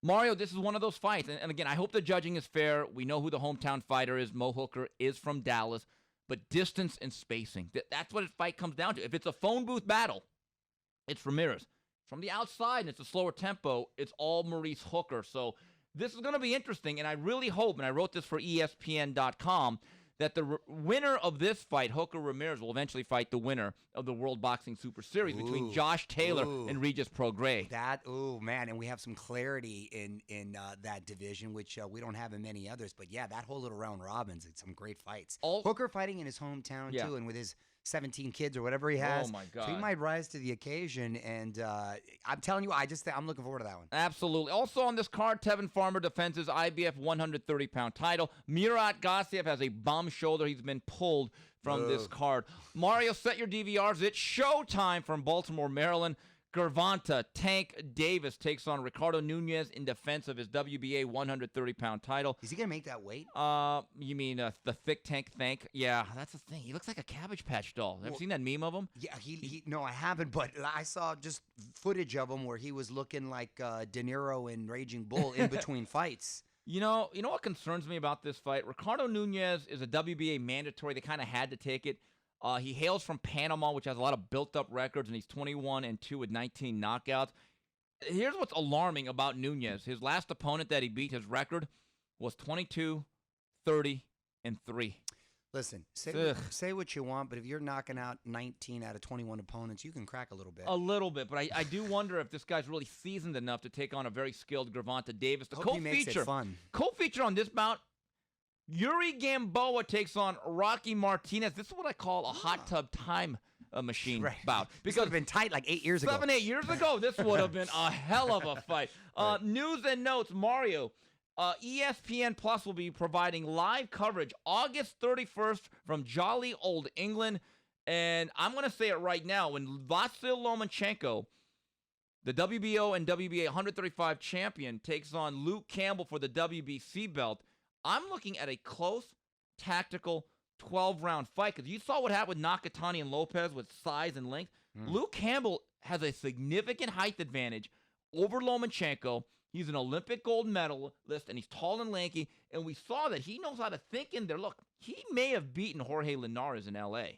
Mario, this is one of those fights, and again, I hope the judging is fair. We know who the hometown fighter is. Mo Hooker is from Dallas. But distance and spacing, that's what a fight comes down to. If it's a phone booth battle, it's Ramirez. From the outside, and it's a slower tempo, it's all Maurice Hooker. So this is going to be interesting, and I really hope, and I wrote this for ESPN.com, that the winner of this fight, Hooker-Ramirez, will eventually fight the winner of the World Boxing Super Series between Josh Taylor and Regis Prograis. Man, and we have some clarity in that division, which we don't have in many others. But yeah, that whole little round robins, it's some great fights. Hooker fighting in his hometown too, and with his 17 kids or whatever he has. Oh my God! So he might rise to the occasion, and I'm telling you, I'm looking forward to that one. Absolutely. Also on this card, Tevin Farmer defends his IBF 130-pound title. Murat Gassiev has a bomb shoulder. He's been pulled from this card. Mario, set your DVRs. It's showtime from Baltimore, Maryland. Gervonta Tank Davis takes on Ricardo Nunez in defense of his WBA 130-pound title. Is he going to make that weight? You mean the thick tank Thank? Yeah, that's the thing. He looks like a Cabbage Patch doll. Have you seen that meme of him? Yeah, no, I haven't, but I saw just footage of him where he was looking like De Niro in Raging Bull in between fights. You know what concerns me about this fight? Ricardo Nunez is a WBA mandatory. They kind of had to take it. He hails from Panama, which has a lot of built-up records, and he's 21-2 with 19 knockouts. Here's what's alarming about Nunez. His last opponent that he beat, his record was 22, 30, and 3. Listen, say what you want, but if you're knocking out 19 out of 21 opponents, you can crack a little bit. A little bit, but I do wonder if this guy's really seasoned enough to take on a very skilled Gervonta Davis. The co-feature on this bout, Yuri Gamboa takes on Rocky Martinez. This is what I call a hot tub time machine Right. bout. This would have been tight like 8 years ago. 7-8 years ago, this would have been a hell of a fight. Right. News and notes, Mario. ESPN Plus will be providing live coverage August 31st from jolly old England. And I'm going to say it right now. When Vasyl Lomachenko, the WBO and WBA 135 champion, takes on Luke Campbell for the WBC belt, I'm looking at a close, tactical 12-round fight. Because you saw what happened with Nakatani and Lopez with size and length. Luke Campbell has a significant height advantage over Lomachenko. He's an Olympic gold medalist, and he's tall and lanky. And we saw that he knows how to think in there. Look, he may have beaten Jorge Linares in L.A.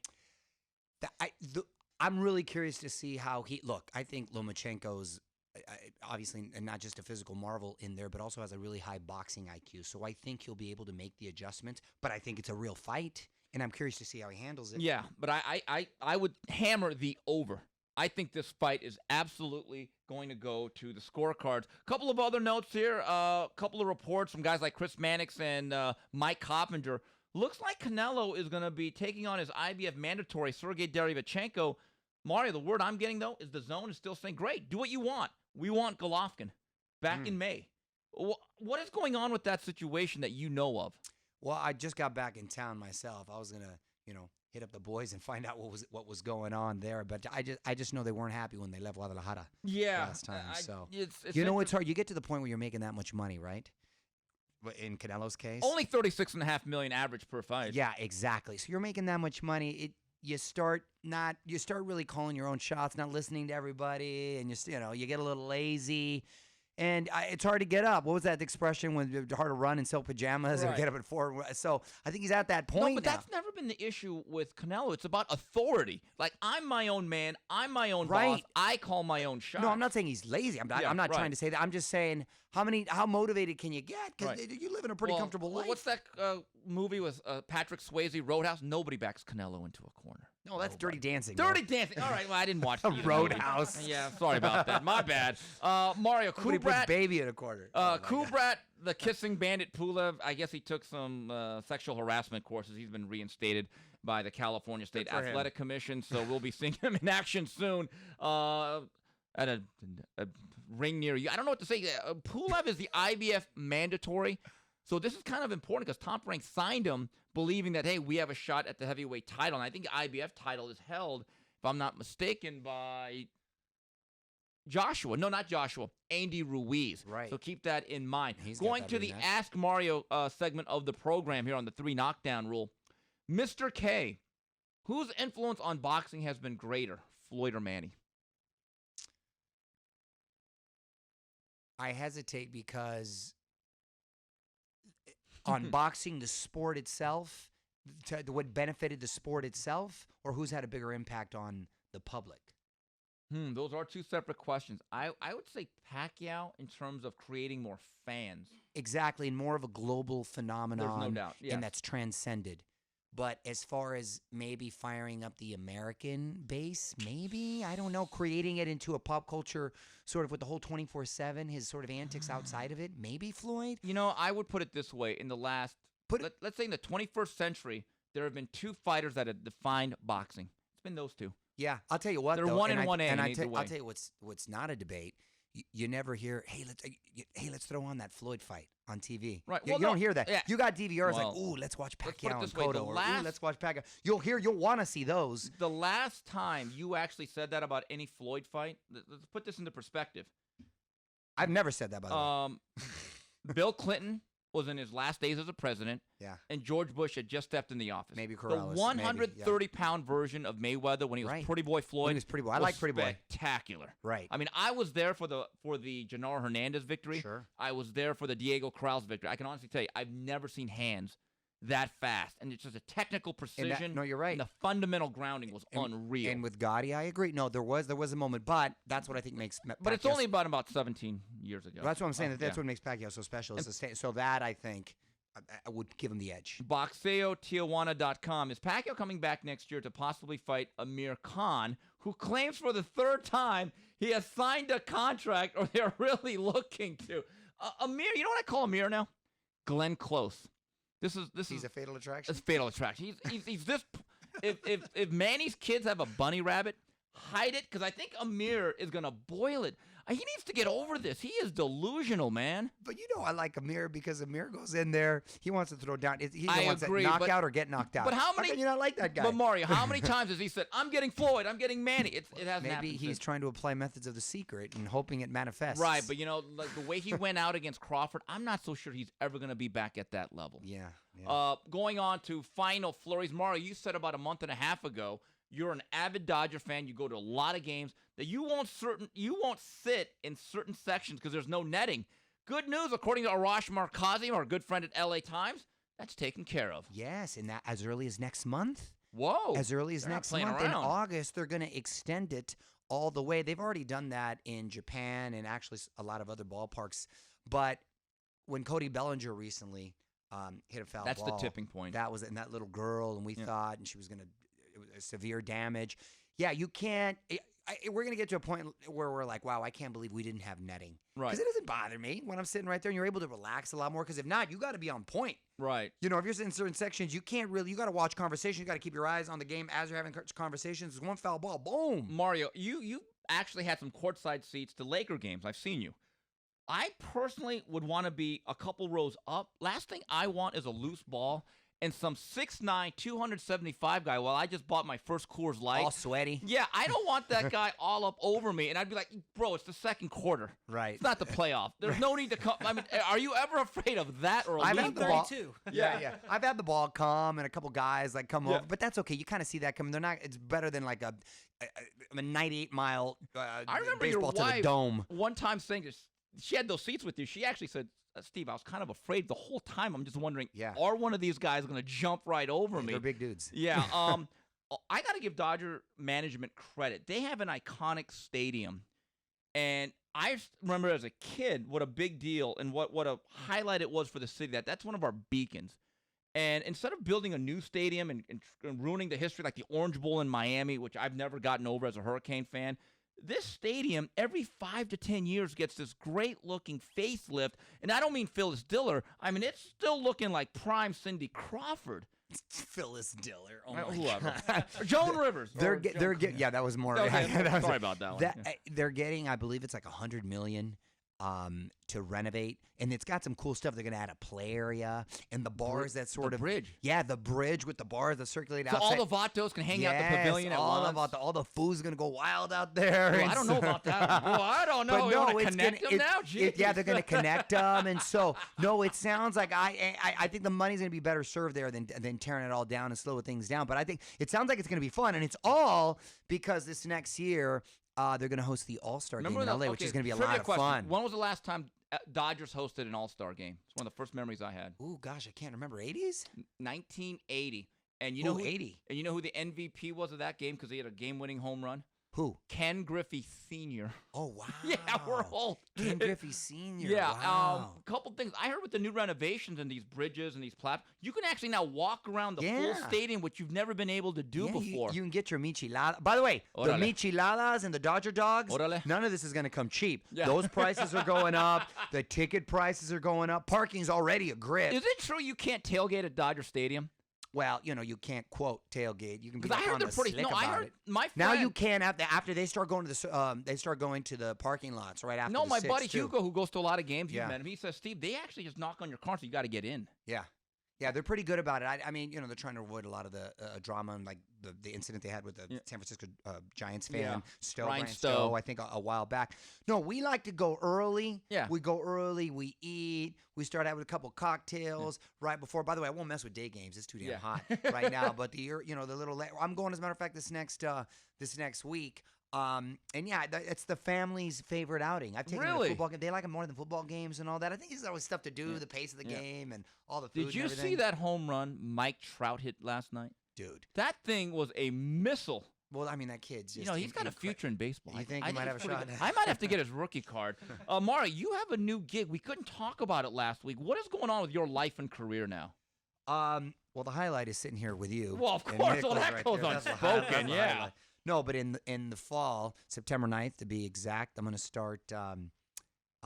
I'm really curious to see how he look. I think Lomachenko's obviously not just a physical marvel in there, but also has a really high boxing IQ. So I think he'll be able to make the adjustments. But I think it's a real fight, and I'm curious to see how he handles it. Yeah, but I would hammer the over. I think this fight is absolutely going to go to the scorecards. A couple of other notes here. A couple of reports from guys like Chris Mannix and Mike Coppinger. Looks like Canelo is going to be taking on his IBF mandatory, Sergey Derevyanchenko. Mario, the word I'm getting, though, is the zone is still saying, great, do what you want. We want Golovkin back in May. What is going on with that situation that you know of? Well, I just got back in town myself. I was going to, hit up the boys and find out what was going on there. But I just know they weren't happy when they left Guadalajara last time. So it's it's hard. You get to the point where you're making that much money, right? In Canelo's case, only $36.5 million average per fight. Yeah, exactly. So you're making that much money. You start really calling your own shots, not listening to everybody, and you get a little lazy. And it's hard to get up. What was that expression when it's hard to run in silk pajamas or get up at 4? So I think he's at that point. No, but that's never been the issue with Canelo. It's about authority. Like, I'm my own man. I'm my own boss. I call my own shots. No, I'm not saying he's lazy. I'm not trying to say that. I'm just saying how motivated can you get? Because you live in a pretty comfortable life. What's that movie with Patrick Swayze, Roadhouse? Nobody backs Canelo into a corner. No, that's Dirty Dancing. Dirty Dancing. All right, well, I didn't watch the Roadhouse. Movie. Yeah, sorry about that. My bad. Mario, Nobody puts baby in a corner. Kubrat, the kissing bandit Pulev, I guess he took some sexual harassment courses. He's been reinstated by the California State Athletic Commission, so we'll be seeing him in action soon at a ring near you. I don't know what to say. Pulev is the IBF mandatory. So this is kind of important because Top Rank signed him believing that, hey, we have a shot at the heavyweight title. And I think the IBF title is held, if I'm not mistaken, by Joshua. No, not Joshua. Andy Ruiz. Right. So keep that in mind. He's going to the Ask Mario segment of the program here on the 3 Knockdown rule. Mr. K, whose influence on boxing has been greater, Floyd or Manny? I hesitate because on boxing, the sport itself, what benefited the sport itself, or who's had a bigger impact on the public? Those are two separate questions. I would say Pacquiao in terms of creating more fans. Exactly, and more of a global phenomenon. There's no doubt. Yes. And that's transcended. But as far as maybe firing up the American base, maybe, I don't know, creating it into a pop culture sort of with the whole 24/7, his sort of antics outside of it, maybe Floyd? I would put it this way. In the last, let's say in the 21st century, there have been 2 fighters that have defined boxing. It's been those 2. Yeah, I'll tell you what, they're though, 1 and 1A. I'll tell you what's not a debate. You never hear, hey, let's throw on that Floyd fight on TV. Right. You don't hear that. Yeah. You got DVRs like, ooh, let's watch Pacquiao and Cotto, or ooh, let's watch Pacquiao. You'll want to see those. The last time you actually said that about any Floyd fight, let's put this into perspective. I've never said that, by the way. Bill Clinton was in his last days as a president. Yeah. And George Bush had just stepped in the office. Maybe Corrales. The 130-pound version of Mayweather when he was Pretty Boy Floyd. When he was Pretty Boy. I like Pretty Boy. Spectacular. Right. I mean, I was there for the Genaro Hernandez victory. Sure. I was there for the Diego Corrales victory. I can honestly tell you, I've never seen hands that fast. And it's just a technical precision. No, you're right. And the fundamental grounding was unreal. And with Gotti, I agree. No, there was a moment, but that's what I think makes Pacquiao. But it's only about 17 years ago. That's what I'm saying. That's what makes Pacquiao so special. So that, I think, I would give him the edge. BoxeoTijuana.com. Is Pacquiao coming back next year to possibly fight Amir Khan, who claims for the 3rd time he has signed a contract, or they're really looking to? Amir, you know what I call Amir now? Glenn Close. This is He's a fatal attraction. It's fatal attraction. He's this. if Manny's kids have a bunny rabbit, hide it, because I think Amir is gonna boil it. He needs to get over this. He is delusional, man. But you know I like Amir because Amir goes in there. He wants to throw down. He I wants agree, to knock but- out or get knocked out. but how many- can you not like that guy? But Mario, how many times has he said, "I'm getting Floyd, I'm getting Manny"? It hasn't happened. Maybe he's since. trying to apply methods of the secret and hoping it manifests. Right, but like the way he went out against Crawford, I'm not so sure he's ever gonna be back at that level. Yeah. Going on to final flurries, Mario, you said about a month and a half ago you're an avid Dodger fan. You go to a lot of games that you won't sit in certain sections because there's no netting. Good news, according to Arash Markazi, our good friend at LA Times, that's taken care of. Yes, and that as early as next month. Whoa! As early as they're not next playing month. In around. August, they're going to extend it all the way. They've already done that in Japan and actually a lot of other ballparks. But when Cody Bellinger recently hit a foul That's ball, the tipping point. that was, and that little girl, and we Yeah. thought, and she was going to severe damage. Yeah, you can't. We're going to get to a point where we're like, wow, I can't believe we didn't have netting. Right. Because it doesn't bother me when I'm sitting right there and you're able to relax a lot more. Because if not, you got to be on point. Right. You know, if you're sitting in certain sections, you can't really, you got to watch conversation. You got to keep your eyes on the game as you're having conversations. One foul ball, boom. Mario, you actually had some courtside seats to Laker games. I've seen you. I personally would want to be a couple rows up. Last thing I want is a loose ball and some 6'9", 275 guy. Well, I just bought my first Coors Light. All sweaty. Yeah, I don't want that guy all up over me. And I'd be like, bro, it's the second quarter. Right. It's not the playoff. There's no need to come. I mean, are you ever afraid of that or a I've loose had the ball? ball. Yeah. I've had the ball come and a couple guys like come over, but that's okay. You kind of see that coming. They're not. It's better than like a 98-mile I remember your baseball to the wife dome. one time saying this. She had those seats with you. She actually said, Steve, I was kind of afraid the whole time. I'm just wondering, are one of these guys going to jump right over me? They're big dudes. Yeah. I got to give Dodger management credit. They have an iconic stadium. And I remember as a kid what a big deal and what a highlight it was for the city. That's one of our beacons. And instead of building a new stadium and ruining the history like the Orange Bowl in Miami, which I've never gotten over as a Hurricane fan, this stadium every 5 to 10 years gets this great-looking facelift. And I don't mean Phyllis Diller. I mean, it's still looking like prime Cindy Crawford. Phyllis Diller. Oh Whoever. God. Joan Rivers. They're getting. Yeah, that was more. Okay, that was- sorry about that one. Yeah. They're getting. I believe it's like $100 million. To renovate, and it's got some cool stuff. They're going to add a play area and the bars that sort the of bridge. Yeah, the bridge with the bars that circulate So outside. all the Vatos can hang out the pavilion at once. All the food's going to go wild out there. Well, and I don't know about that. Well, I don't know. But You no, want to it's connect gonna, them now? Jeez. yeah, they're going to connect them, and so no, it sounds like I think the money's going to be better served there than tearing it all down and slowing things down. But I think it sounds like it's going to be fun, and it's all because this next year they're going to host the All-Star game in LA, which is going to be a lot of fun. When was the last time Dodgers hosted an All-Star game? It's one of the first memories I had. Ooh, gosh, I can't remember. 80s? 1980. And you know who, 80. And you know who the MVP was of that game because he had a game-winning home run? Who? Ken Griffey Sr. Oh, wow. Yeah, we're old. Ken Griffey Sr. Yeah, Wow. a couple things. I heard with the new renovations and these bridges and these platforms, you can actually now walk around the full stadium, which you've never been able to do before. You can get your michelada. By the way, Orale. the micheladas and the Dodger dogs, Orale. none of this is going to come cheap. Yeah. Those prices are going up. The ticket prices are going up. Parking's already a grip. Is it true you can't tailgate at Dodger Stadium? Well, you know, you can't quote tailgate. You can be Because I heard on they're the pretty. slick No, I about heard it. my friend. Now you can after they start going to the parking lots right after. No, the my six, buddy too. Hugo, who goes to a lot of games, you Yeah. met him. He says, Steve, they actually just knock on your car, so you got to get in. Yeah, they're pretty good about it. I mean, you know, they're trying to avoid a lot of the drama and like the incident they had with the San Francisco Giants fan, Yeah. Stowe, Brian Brian Stowe. Stowe, I think a while back. No, we like to go early. Yeah. We go early, we eat, we start out with a couple cocktails right before. By the way, I won't mess with day games. It's too damn Yeah. hot right now. But the little I'm going, as a matter of fact, this next week. And yeah, it's the family's favorite outing. I've taken them to Really? football game. They like it more than football games and all that. I think there's always stuff to do, the pace of the Yeah. game and all the food. Did you and everything. see that home run Mike Trout hit last night? Dude? That thing was a missile. Well, I mean, that kid's just. He's got a future in baseball. You think he might have a he's pretty shot? good. I might have to get his rookie card. Mara, you have a new gig. We couldn't talk about it last week. What is going on with your life and career now? Well, the highlight is sitting here with you. Well, of and course. Nick Well, was that right goes there. That's the highlight. unspoken, That's the yeah. highlight. No, but in the fall, September 9th to be exact, I'm going to start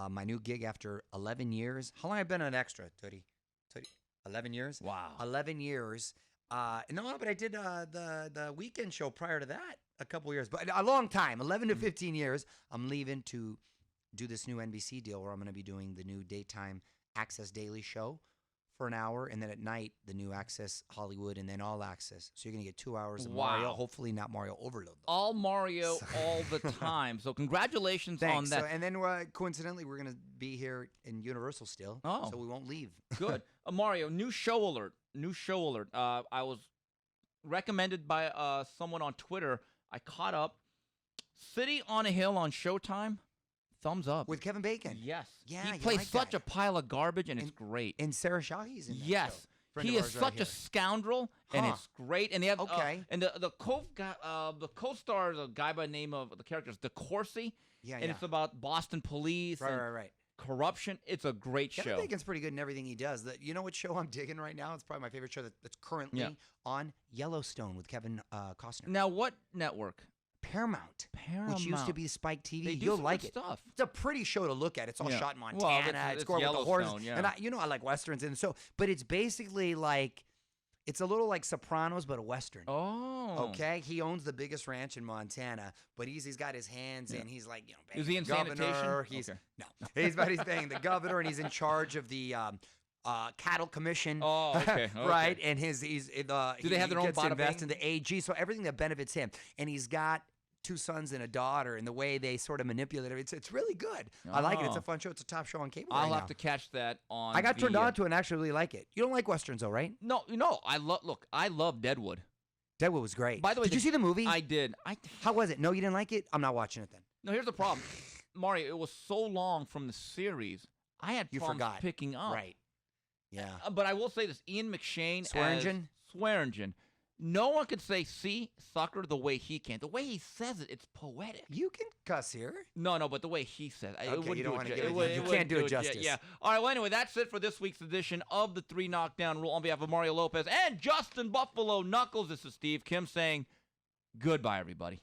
my new gig after 11 years. How long have I been an extra, Tootie? 11 years? Wow. 11 years. No, but I did the weekend show prior to that a couple years, but a long time, 11 to 15 years. I'm leaving to do this new NBC deal where I'm going to be doing the new daytime Access Daily show for an hour, and then at night the new Access Hollywood, and then All Access. So you're going to get 2 hours of Mario. Hopefully not Mario overload. All Mario all the time. So congratulations on that. So, and then coincidentally, we're going to be here in Universal still, so we won't leave. Good. Mario, new show alert. New show alert. I was recommended by someone on Twitter. I caught up. City on a Hill on Showtime. Thumbs up. With Kevin Bacon. Yes. Yeah, he you plays like such that. a pile of garbage, and it's great. And Sarah Shahi's in that Yes. show. Friend He of is ours right such a here. scoundrel, and it's great. And they have and the co-star is a guy by the name of the characters DeCourcy. Yeah, and yeah. it's about Boston police and Right. corruption. It's a great Kevin show. Bacon's pretty good in everything he does. You know what show I'm digging right now? It's probably my favorite show that's currently on, Yellowstone with Kevin Costner. Now, what network? Paramount, which used to be Spike TV. They do You'll some like good it. stuff. It's a pretty show to look at. It's all shot in Montana. Well, it's going with the horses. Yellowstone, yeah. And I like westerns, and so, but it's basically like, it's a little like Sopranos, but a western. Oh. Okay, he owns the biggest ranch in Montana, but he's got his hands in. He's like, Is he in governor. sanitation? He's Okay. no, he's paying the governor, and he's in charge of the cattle commission. Oh, okay. Right, and he's do they have their own bada invest bing? in the AG, so everything that benefits him, and he's got 2 sons and a daughter, and the way they sort of manipulate it, it's really good. I like it. It's a fun show. It's a top show on cable. I'll right have now. to catch that on. I got turned on to it and actually really like it. You don't like westerns though, right? No. I love Deadwood. Deadwood was great. By the way, did you see the movie? I did. How was it? No, you didn't like it? I'm not watching it then. No, here's the problem, Mario. It was so long from the series. I had problems forgot. picking up. Right. Yeah. But I will say this: Ian McShane, Swearingen? No one could say "see sucker" the way he can. The way he says it, it's poetic. You can cuss here. No, but the way he says it, it wouldn't you don't do want it to ju- give it. You can't do it justice. Yeah. All right. Well, anyway, that's it for this week's edition of the 3 Knockdown Rule. On behalf of Mario Lopez and Justin Buffalo Knuckles, this is Steve Kim saying goodbye, everybody.